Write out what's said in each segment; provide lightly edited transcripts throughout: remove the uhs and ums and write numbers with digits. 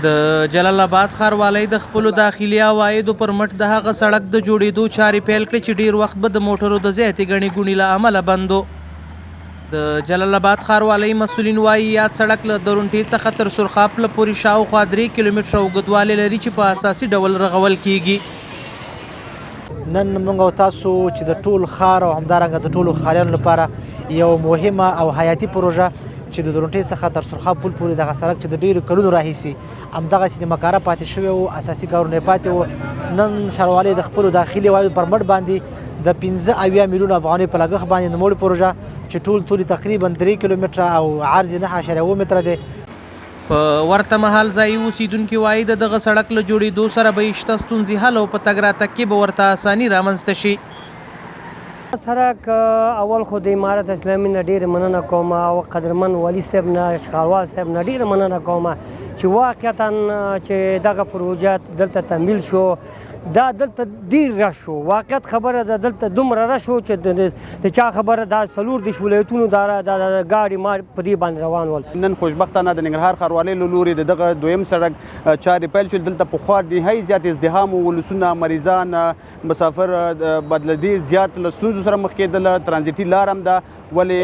د جلال آباد ښاروالۍ د خپلو داخلي عوایدو پر مټ د هغه سړک د جوړېدو چارې پیل کړې چې ډیر وخت به د موټرو د زیاتې ګڼې ګوڼې له امله بند و. د جلال آباد ښاروالۍ مسؤلین وایي یاد سړک له درونټې څخه تر سرخاب پله پورې شاوخوا 3 کیلومتره اوږدوالی لري چې په اساسي ډول رغول کیږي. نن موږ او تاسو چې د ټول ښار او همدارنګه د ټولو ښاریانو لپاره یو مهمه او حیاتي پروژه چې د درونټې څخه تر سرخاب پل پورې دغه سړک چې د ډېرو کلونو راهیسې همدغسې د مکاره پاتې شوی و، اساسي کارونه یې پاتې وو. نن ښاروالۍ د خپلو داخلي عوایدو پر مټ باندې د 15 میلیونه افغانۍ په لګښت باندې نوموړې پروژه چې ټول طول تقریبا 3 کیلومتره او عرض یې 9.7 متره دی. په ورته مهال ځایي اوسیدونکي وایي د دغه سړک له جوړېدو سره به یې شته ستونزې حل او په تګ راتګ کې به ورته اساني رامنځته شي. سړک اول خو د امارت اسلامي نه ډېره مننه کوم او قدرمن والي صاحب نه ښاروال صاحب نه ډېره مننه کوم چې واقعتا چې دغه پروژه دلته تمویل شو. دا دلته ډېر رش شو، واقعیت خبره ده دلته دومره رش شو چې د چا خبره دا 4 ولایتونو دا ګاډي ما په دې باندې روان ول. نن خوشبختانه د ننګرهار ښاروالۍ له لورې د دغه دویم سړک چارې پیل شول. دلته پخوا نهایي زیات ازدحام و، ولسونه مریضان مسافر بدله ډېر زیات له ستونزو سره مخ کېدله. ترانزیتي لار هم ده ولې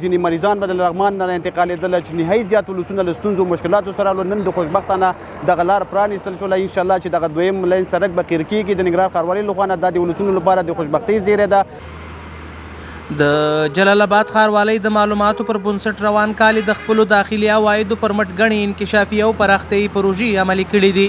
ځینې مریضان به د لغمان نه انتقالېدله چې نهایي زیات ولسونه له ستونزو مشکلاتو سره ول. نن د خوشبختانه دغه لار پرانیستل شوله. انشاءالله چې دغه دویم لین سړک به قیر کېږي د ننګرهار ښاروالۍ لخوا نه. دا د ولسونو لپاره د خوشبختۍ زیری ده. د جلال آباد ښاروالۍ د معلوماتو پر بنسټ روان کال د خپلو داخلي عوایدو پر مټ ګڼې انکشافي او پراختیایي پروژې عملي کړې دي.